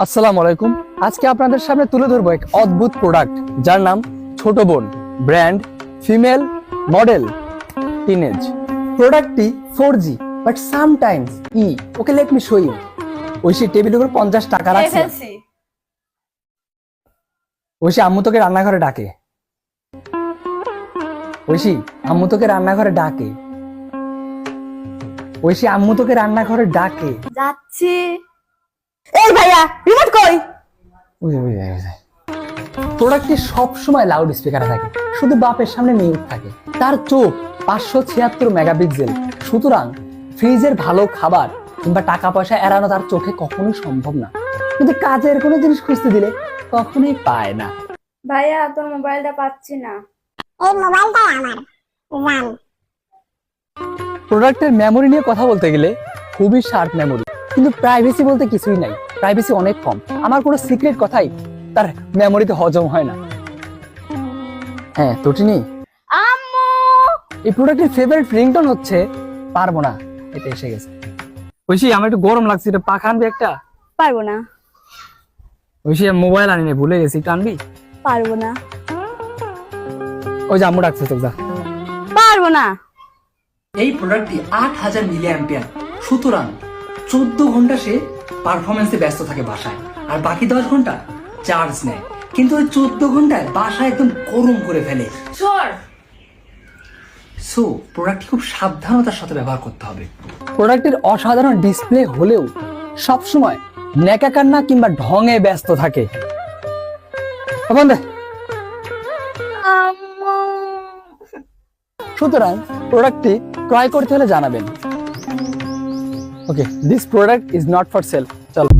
আসসালামু আলাইকুম। আজকে আপনাদের সামনে তুলে ধরবো এক অদ্ভুত প্রোডাক্ট যার নাম ছোট বোন, ব্র্যান্ড ফিমেল, মডেল টিনেজ। প্রোডাক্টটি 4G বাট সামটাইমস ই। Okay let me show you. Oishi টেবিলের উপর 50 টাকা রাখছে। ঐশী আম্মু তোকে রান্নাঘরে ডাকে। ঐশী আম্মু তোকে রান্নাঘরে ডাকে। ঐশী আম্মু তোকে রান্নাঘরে ডাকে। যাচ্ছি। এই ভাইয়া রিমোট কই? প্রোডাক্টটি সবসময় লাউড স্পিকারে থাকে, শুধু বাপের সামনে মিউট থাকে। তার চোখ 576 মেগাপিক্সেল, সুতরাং ফ্রিজের ভালো খাবার কিংবা টাকা পয়সা এড়ানো তার চোখে কখনোই সম্ভব না। কিন্তু কাজের কোনো জিনিস খুঁজতে দিলে কখনোই পায় না। ভাইয়া তোর মোবাইলটা পাচ্ছি না। এই মোবাইলটাই আমার জান। প্রোডাক্টের মেমোরি নিয়ে কথা বলতে গেলে খুবই শার্প মেমোরি, কিন্তু প্রাইভেসি বলতে কিছুই নাই। প্রাইভেসি অনেক কম। আমার কোনো সিক্রেট কথাই তার মেমোরিতে হজম হয় না। হ্যাঁ তটিনি, আম্মু এই প্রোডাক্টের ফেভারিট রিংটোন হচ্ছে পারবো না। এটা এসে গেছে। ঐশী আমার একটু গরম লাগছে, এটা পাখা আনবি একটা? পারবো না। ঐশী মোবাইল আনিনি, ভুলে গেছি, একটু আনবি? পারবো না। ওই যে আম্মু ডাকছে, তো যা। পারবো না। এই প্রোডাক্টটি 8000 মিলি অ্যাম্পিয়ার, সুতরাং 14 ঘন্টা সে পারফরমেন্সে ব্যস্ত থাকে বাসায়, আর বাকি 10 ঘন্টা চার্জ নেয়। কিন্তু ওই 14 ঘন্টায় বাসা একদম গরম করে ফেলে। সো প্রোডাক্টটি খুব সাবধানতার সাথে ব্যবহার করতে হবে। প্রোডাক্টের অসাধারণ ডিসপ্লে হলেও সবসময় নেকা কান্না কিংবা ঢঙে ব্যস্ত থাকে। আম্মু সুতরাং প্রোডাক্টটি ক্রয় করতে হলে জানাবেন। Okay, this product is not for sale. চলো।